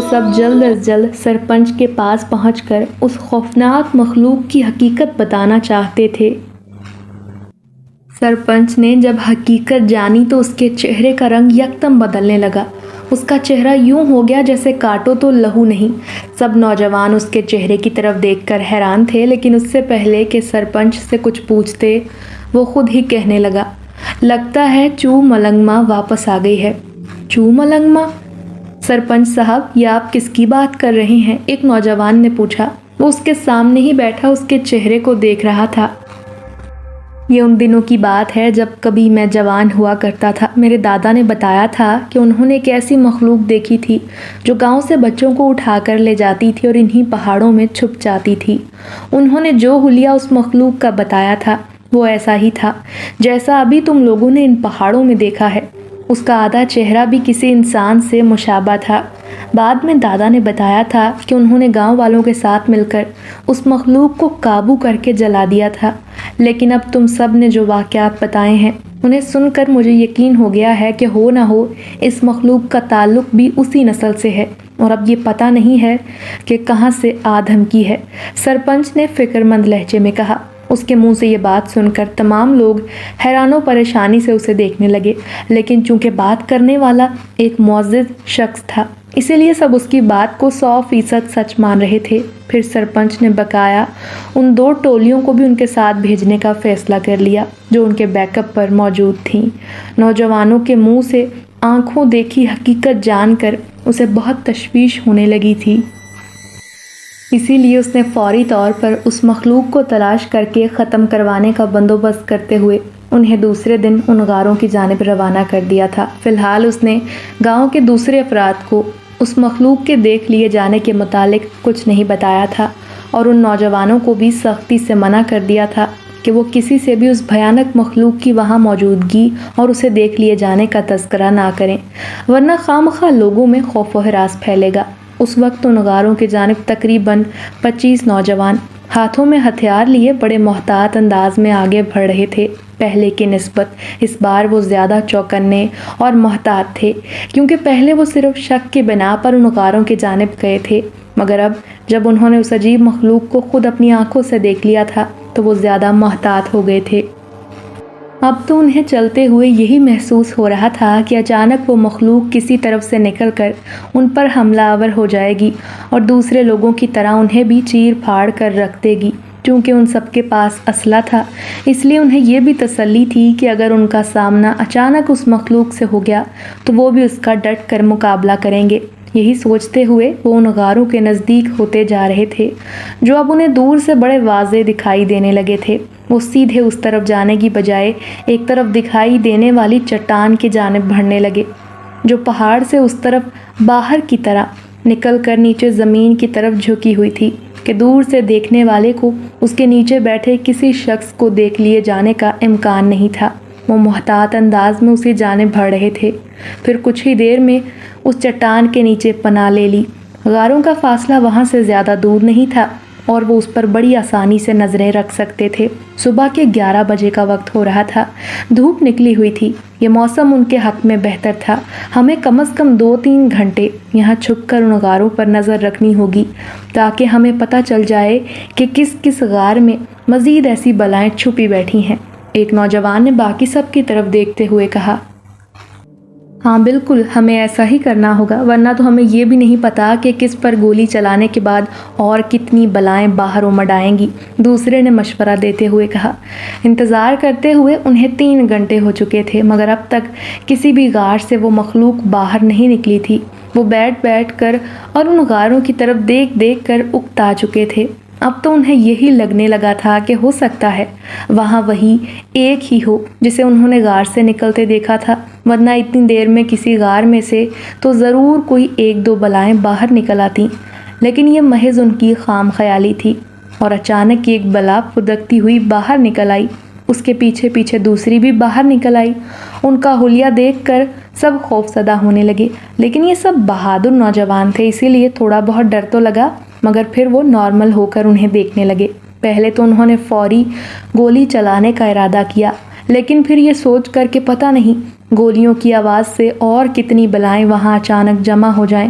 سب جلد از جلد سرپنچ کے پاس پہنچ کر اس خوفناک مخلوق کی حقیقت بتانا چاہتے تھے۔ سرپنچ نے جب حقیقت جانی تو اس کے چہرے کا رنگ یکدم بدلنے لگا۔ اس کا چہرہ یوں ہو گیا جیسے کاٹو تو لہو نہیں۔ سب نوجوان اس کے چہرے کی طرف دیکھ کر حیران تھے، لیکن اس سے پہلے کہ سرپنچ سے کچھ پوچھتے وہ خود ہی کہنے لگا، لگتا ہے چو ملنگما واپس آ گئی ہے۔ چو ملنگما؟ سرپنچ صاحب، یہ آپ کس کی بات کر رہے ہیں؟ ایک نوجوان نے پوچھا۔ وہ اس کے سامنے ہی بیٹھا اس کے چہرے کو دیکھ رہا تھا۔ یہ ان دنوں کی بات ہے جب کبھی میں جوان ہوا کرتا تھا۔ میرے دادا نے بتایا تھا کہ انہوں نے ایک ایسی مخلوق دیکھی تھی جو گاؤں سے بچوں کو اٹھا کر لے جاتی تھی اور انہی پہاڑوں میں چھپ جاتی تھی۔ انہوں نے جو حلیہ اس مخلوق کا بتایا تھا وہ ایسا ہی تھا جیسا ابھی تم لوگوں نے ان پہاڑوں میں دیکھا ہے۔ اس کا آدھا چہرہ بھی کسی انسان سے مشابہ تھا۔ بعد میں دادا نے بتایا تھا کہ انہوں نے گاؤں والوں کے ساتھ مل کر اس مخلوق کو قابو کر کے جلا دیا تھا، لیکن اب تم سب نے جو واقعات بتائے ہیں انہیں سن کر مجھے یقین ہو گیا ہے کہ ہو نہ ہو اس مخلوق کا تعلق بھی اسی نسل سے ہے، اور اب یہ پتہ نہیں ہے کہ کہاں سے آ دھمکی ہے، سرپنچ نے فکر مند لہجے میں کہا۔ اس کے منہ سے یہ بات سن کر تمام لوگ حیران و پریشانی سے اسے دیکھنے لگے، لیکن چونکہ بات کرنے والا ایک معزز شخص تھا اسی لیے سب اس کی بات کو 100% سچ مان رہے تھے۔ پھر سرپنچ نے بقایا ان 2 ٹولیوں کو بھی ان کے ساتھ بھیجنے کا فیصلہ کر لیا جو ان کے بیک اپ پر موجود تھیں۔ نوجوانوں کے منہ سے آنکھوں دیکھی حقیقت جان کر اسے بہت تشویش ہونے لگی تھی، اسی لیے اس نے فوری طور پر اس مخلوق کو تلاش کر کے ختم کروانے کا بندوبست کرتے ہوئے انہیں دوسرے دن ان غاروں کی جانب روانہ کر دیا تھا۔ فی الحال اس نے گاؤں کے دوسرے افراد کو اس مخلوق کے دیکھ لیے جانے کے متعلق کچھ نہیں بتایا تھا، اور ان نوجوانوں کو بھی سختی سے منع کر دیا تھا کہ وہ کسی سے بھی اس بھیانک مخلوق کی وہاں موجودگی اور اسے دیکھ لیے جانے کا تذکرہ نہ کریں، ورنہ خواہ لوگوں میں خوف و ہراس پھیلے گا۔ اس وقت ان غاروں کی جانب تقریباً 25 نوجوان ہاتھوں میں ہتھیار لیے بڑے محتاط انداز میں آگے بڑھ رہے تھے۔ پہلے کی نسبت اس بار وہ زیادہ چوکنے اور محتاط تھے، کیونکہ پہلے وہ صرف شک کی بنا پر ان غاروں کی جانب گئے تھے، مگر اب جب انہوں نے اس عجیب مخلوق کو خود اپنی آنکھوں سے دیکھ لیا تھا تو وہ زیادہ محتاط ہو گئے تھے۔ اب تو انہیں چلتے ہوئے یہی محسوس ہو رہا تھا کہ اچانک وہ مخلوق کسی طرف سے نکل کر ان پر حملہ آور ہو جائے گی اور دوسرے لوگوں کی طرح انہیں بھی چیر پھاڑ کر رکھ دے گی۔ چونکہ ان سب کے پاس اسلحہ تھا اس لیے انہیں یہ بھی تسلی تھی کہ اگر ان کا سامنا اچانک اس مخلوق سے ہو گیا تو وہ بھی اس کا ڈٹ کر مقابلہ کریں گے۔ یہی سوچتے ہوئے وہ ان غاروں کے نزدیک ہوتے جا رہے تھے جو اب انہیں دور سے بڑے واضح دکھائی دینے لگے تھے۔ وہ سیدھے اس طرف جانے کی بجائے ایک طرف دکھائی دینے والی چٹان کی جانب بڑھنے لگے جو پہاڑ سے اس طرف باہر کی طرح نکل کر نیچے زمین کی طرف جھکی ہوئی تھی کہ دور سے دیکھنے والے کو اس کے نیچے بیٹھے کسی شخص کو دیکھ لیے جانے کا امکان نہیں تھا۔ وہ محتاط انداز میں اسی جانب بڑھ رہے تھے۔ پھر کچھ ہی دیر میں اس چٹان کے نیچے پناہ لے لی۔ غاروں کا فاصلہ وہاں سے زیادہ دور نہیں تھا اور وہ اس پر بڑی آسانی سے نظریں رکھ سکتے تھے۔ صبح کے 11 بجے کا وقت ہو رہا تھا، دھوپ نکلی ہوئی تھی، یہ موسم ان کے حق میں بہتر تھا۔ ہمیں کم از کم 2-3 گھنٹے یہاں چھپ کر ان غاروں پر نظر رکھنی ہوگی تاکہ ہمیں پتہ چل جائے کہ کس کس غار میں مزید ایسی بلائیں چھپی بیٹھی ہیں، ایک نوجوان نے باقی سب کی طرف دیکھتے ہوئے کہا۔ ہاں بالکل، ہمیں ایسا ہی کرنا ہوگا، ورنہ تو ہمیں یہ بھی نہیں پتا کہ کس پر گولی چلانے کے بعد اور کتنی بلائیں باہر امڑ آئیں گی، دوسرے نے مشورہ دیتے ہوئے کہا۔ انتظار کرتے ہوئے انہیں 3 گھنٹے ہو چکے تھے مگر اب تک کسی بھی غار سے وہ مخلوق باہر نہیں نکلی تھی۔ وہ بیٹھ کر اور ان غاروں کی طرف دیکھ کر اکتا چکے تھے۔ اب تو انہیں یہی لگنے لگا تھا کہ ہو سکتا ہے وہاں وہی ایک ہی ہو جسے انہوں نے غار سے نکلتے دیکھا تھا، ورنہ اتنی دیر میں کسی غار میں سے تو ضرور کوئی 1-2 بلائیں باہر نکل آتی، لیکن یہ محض ان کی خام خیالی تھی۔ اور اچانک ایک بلا پھدکتی ہوئی باہر نکل آئی، اس کے پیچھے پیچھے دوسری بھی باہر نکل آئی۔ ان کا حلیہ دیکھ کر سب خوف زدہ ہونے لگے، لیکن یہ سب بہادر نوجوان تھے اسی لیے تھوڑا بہت ڈر تو لگا، مگر پھر وہ نارمل ہو کر انہیں دیکھنے لگے۔ پہلے تو انہوں نے فوری گولی چلانے کا ارادہ کیا، لیکن پھر یہ سوچ کر کہ پتہ نہیں گولیوں کی آواز سے اور کتنی بلائیں وہاں اچانک جمع ہو جائیں،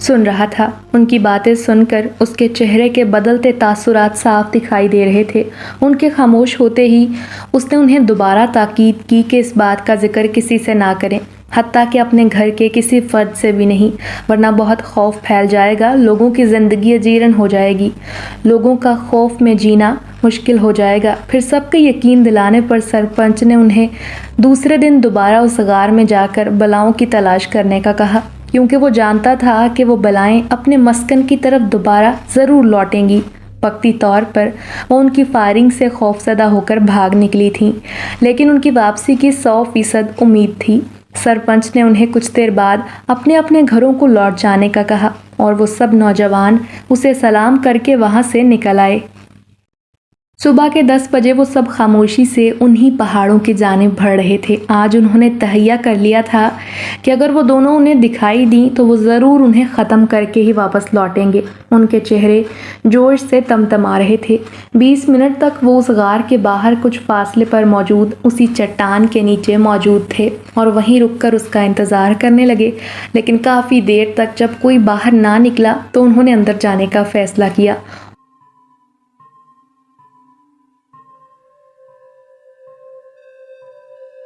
سن رہا تھا۔ ان کی باتیں سن کر اس کے چہرے کے بدلتے تاثرات صاف دکھائی دے رہے تھے۔ ان کے خاموش ہوتے ہی اس نے انہیں دوبارہ تاکید کی کہ اس بات کا ذکر کسی سے نہ کریں، حتیٰ کہ اپنے گھر کے کسی فرد سے بھی نہیں، ورنہ بہت خوف پھیل جائے گا، لوگوں کی زندگی اجیرن ہو جائے گی، لوگوں کا خوف میں جینا مشکل ہو جائے گا۔ پھر سب کے یقین دلانے پر سرپنچ نے انہیں دوسرے دن دوبارہ اس غار میں جا کر بلاؤں کی تلاش کرنے کا کہا، کیونکہ وہ جانتا تھا کہ وہ بلائیں اپنے مسکن کی طرف دوبارہ ضرور لوٹیں گی۔ وقتی طور پر وہ ان کی فائرنگ سے خوفزدہ ہو کر بھاگ نکلی تھیں، لیکن ان کی واپسی کی 100% امید تھی۔ سرپنچ نے انہیں کچھ دیر بعد اپنے اپنے گھروں کو لوٹ جانے کا کہا اور وہ سب نوجوان اسے سلام کر کے وہاں سے نکل آئے۔ صبح کے 10 بجے وہ سب خاموشی سے انہی پہاڑوں کی جانب بڑھ رہے تھے۔ آج انہوں نے تہیہ کر لیا تھا کہ اگر وہ دونوں انہیں دکھائی دیں تو وہ ضرور انہیں ختم کر کے ہی واپس لوٹیں گے۔ ان کے چہرے جوش سے تمتما رہے تھے۔ 20 منٹ تک وہ اس غار کے باہر کچھ فاصلے پر موجود اسی چٹان کے نیچے موجود تھے اور وہیں رک کر اس کا انتظار کرنے لگے، لیکن کافی دیر تک جب کوئی باہر نہ نکلا تو انہوں نے اندر جانے کا فیصلہ کیا